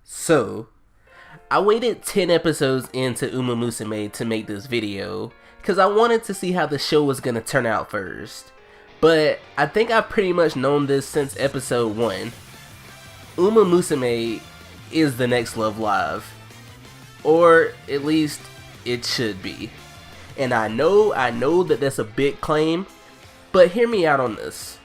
So, I waited 10 episodes into Umamusume to make this video, because I wanted to see how the show was going to turn out first. But I think I've pretty much known this since episode 1. Umamusume is the next Love Live. Or at least it should be. And I know that that's a big claim, but hear me out on this.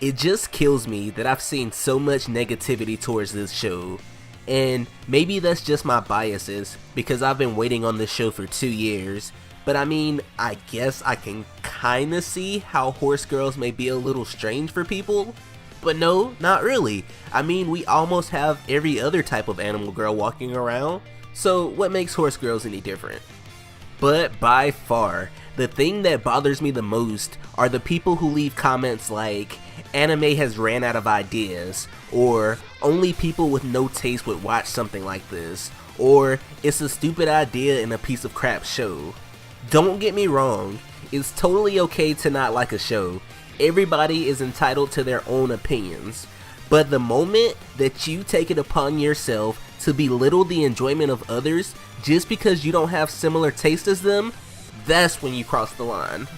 It just kills me that I've seen so much negativity towards this show. And maybe that's just my biases, because I've been waiting on this show for 2 years. But I mean, I guess I can kinda see how horse girls may be a little strange for people. But no, not really. I mean, we almost have every other type of animal girl walking around. So what makes horse girls any different? But by far, the thing that bothers me the most are the people who leave comments like, anime has ran out of ideas, or only people with no taste would watch something like this, or it's a stupid idea and a piece of crap show. Don't get me wrong, it's totally okay to not like a show. Everybody is entitled to their own opinions. But the moment that you take it upon yourself to belittle the enjoyment of others just because you don't have similar taste as them, that's when you cross the line.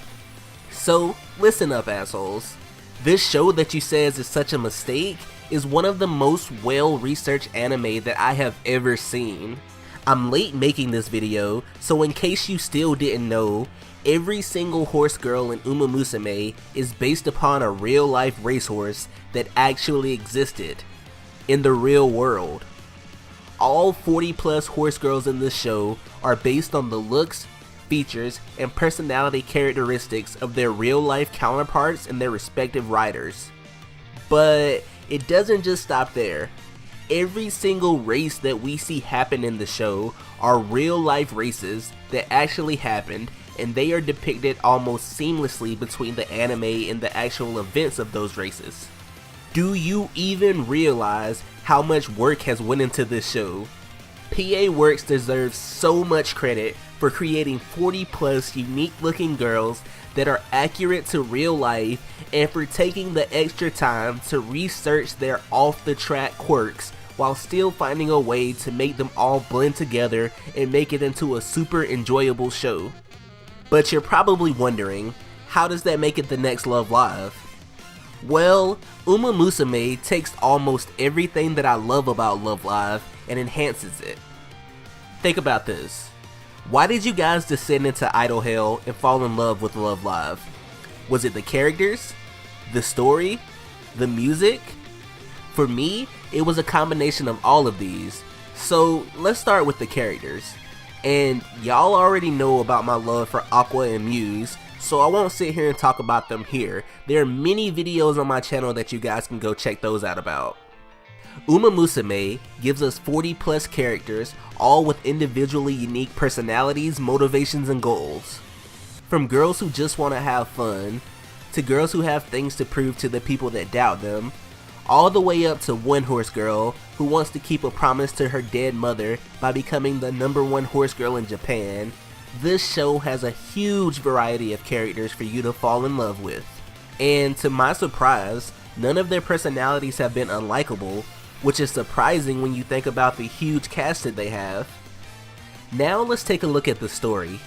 So, listen up, assholes. This show that you says is such a mistake is one of the most well-researched anime that I have ever seen. I'm late making this video, so in case you still didn't know, every single horse girl in Umamusume is based upon a real-life racehorse that actually existed in the real world. All 40+ horse girls in this show are based on the looks, features, and personality characteristics of their real-life counterparts and their respective riders. But it doesn't just stop there. Every single race that we see happen in the show are real-life races that actually happened, and they are depicted almost seamlessly between the anime and the actual events of those races. Do you even realize how much work has went into this show? PA Works deserves so much credit for creating 40+ unique looking girls that are accurate to real life, and for taking the extra time to research their off the track quirks while still finding a way to make them all blend together and make it into a super enjoyable show. But you're probably wondering, how does that make it the next Love Live? Well, Umamusume takes almost everything that I love about Love Live and enhances it. Think about this. Why did you guys descend into idol hell and fall in love with Love Live? Was it the characters? The story? The music? For me, it was a combination of all of these. So let's start with the characters. And y'all already know about my love for Aqua and Muse, so I won't sit here and talk about them here. There are many videos on my channel that you guys can go check those out about. Umamusume gives us 40+ characters, all with individually unique personalities, motivations, and goals. From girls who just want to have fun, to girls who have things to prove to the people that doubt them, all the way up to one horse girl who wants to keep a promise to her dead mother by becoming the #1 horse girl in Japan. This show has a huge variety of characters for you to fall in love with. And to my surprise, none of their personalities have been unlikable, which is surprising when you think about the huge cast that they have. Now let's take a look at the story.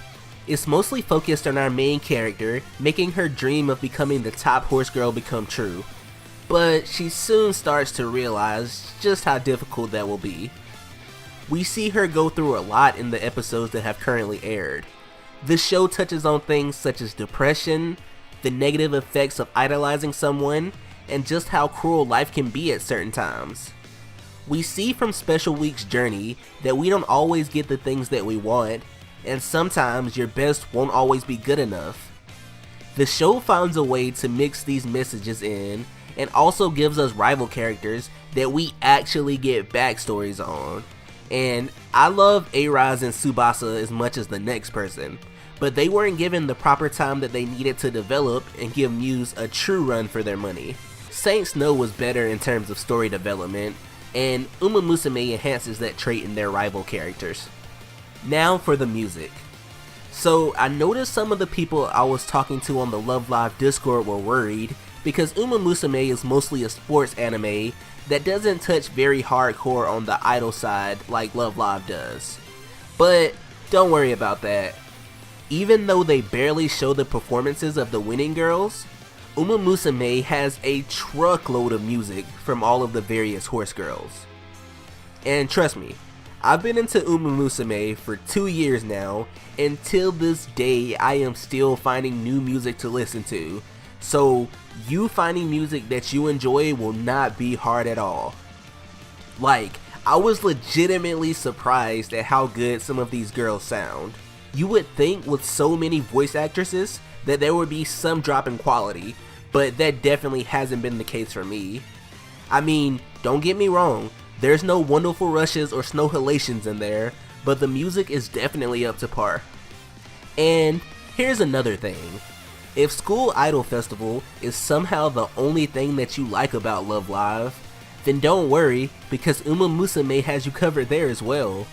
It's mostly focused on our main character, making her dream of becoming the top horse girl become true. But she soon starts to realize just how difficult that will be. We see her go through a lot in the episodes that have currently aired. The show touches on things such as depression, the negative effects of idolizing someone, and just how cruel life can be at certain times. We see from Special Week's journey that we don't always get the things that we want, and sometimes your best won't always be good enough. The show finds a way to mix these messages in, and also gives us rival characters that we actually get backstories on. And I love A-Rise and Tsubasa as much as the next person, but they weren't given the proper time that they needed to develop and give Muse a true run for their money. Saint Snow was better in terms of story development, and Umamusume enhances that trait in their rival characters. Now for the music. So I noticed some of the people I was talking to on the Love Live Discord were worried, because Umamusume is mostly a sports anime that doesn't touch very hardcore on the idol side like Love Live does. But don't worry about that. Even though they barely show the performances of the winning girls, Umamusume has a truckload of music from all of the various horse girls. And trust me, I've been into Umamusume for 2 years now, and till this day I am still finding new music to listen to, so you finding music that you enjoy will not be hard at all. Like, I was legitimately surprised at how good some of these girls sound. You would think with so many voice actresses that there would be some drop in quality, but that definitely hasn't been the case for me. I mean, don't get me wrong, there's no Wonderful Rushes or Snow Halations in there, but the music is definitely up to par. And here's another thing. If School Idol Festival is somehow the only thing that you like about Love Live, then don't worry, because Umamusume has you covered there as well.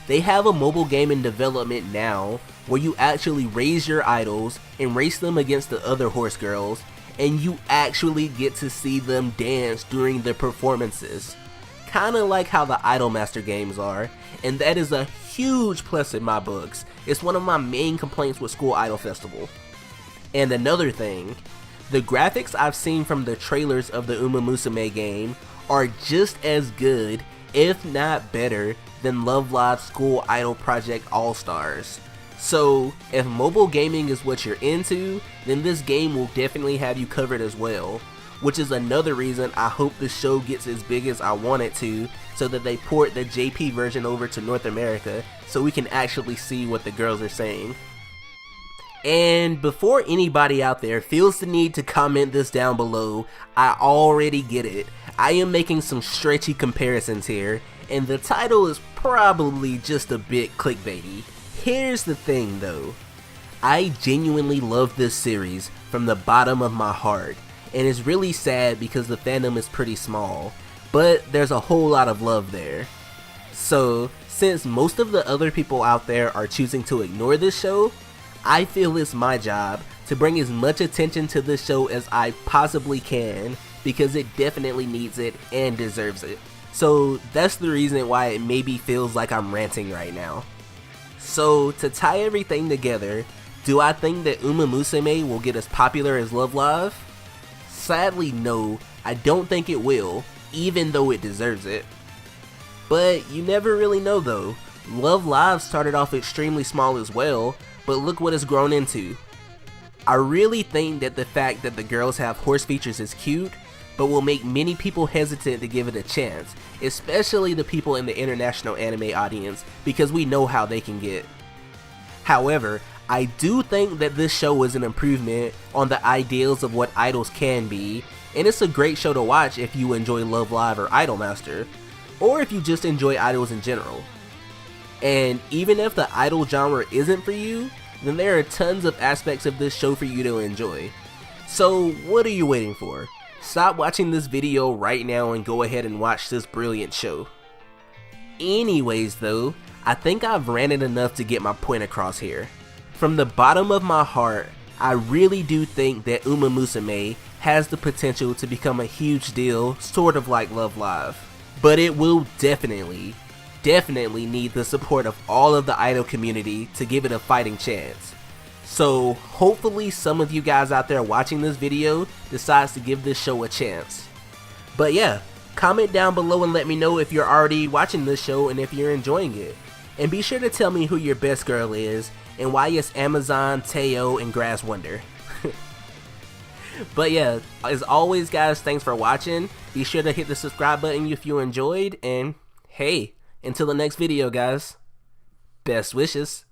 They have a mobile game in development now where you actually raise your idols and race them against the other horse girls, and you actually get to see them dance during their performances. Kinda like how the Idolmaster games are, and that is a huge plus in my books. It's one of my main complaints with School Idol Festival. And another thing, the graphics I've seen from the trailers of the Umamusume game are just as good, if not better, than Love Live School Idol Project All-Stars. So, if mobile gaming is what you're into, then this game will definitely have you covered as well. Which is another reason I hope the show gets as big as I want it to, so that they port the JP version over to North America so we can actually see what the girls are saying. And before anybody out there feels the need to comment this down below, I already get it. I am making some stretchy comparisons here, and the title is probably just a bit clickbaity. Here's the thing though, I genuinely love this series from the bottom of my heart, and it's really sad because the fandom is pretty small, but there's a whole lot of love there. So, since most of the other people out there are choosing to ignore this show, I feel it's my job to bring as much attention to this show as I possibly can, because it definitely needs it and deserves it. So that's the reason why it maybe feels like I'm ranting right now. So to tie everything together, do I think that Umamusume will get as popular as Love Live? Sadly no, I don't think it will, even though it deserves it. But you never really know though. Love Live started off extremely small as well, but look what it's grown into. I really think that the fact that the girls have horse features is cute, but will make many people hesitant to give it a chance, especially the people in the international anime audience, because we know how they can get. However, I do think that this show is an improvement on the ideals of what idols can be, and it's a great show to watch if you enjoy Love Live or Idolmaster, or if you just enjoy idols in general. And even if the idol genre isn't for you, then there are tons of aspects of this show for you to enjoy. So what are you waiting for? Stop watching this video right now and go ahead and watch this brilliant show. Anyways though, I think I've ranted enough to get my point across here. From the bottom of my heart, I really do think that Umamusume has the potential to become a huge deal, sort of like Love Live. But it will definitely need the support of all of the idol community to give it a fighting chance. So hopefully some of you guys out there watching this video decides to give this show a chance. But yeah, comment down below and let me know if you're already watching this show and if you're enjoying it. And be sure to tell me who your best girl is and why it's Amazon, Teo, and Grass Wonder. But yeah, as always guys, thanks for watching. Be sure to hit the subscribe button if you enjoyed, and hey, until the next video guys, best wishes.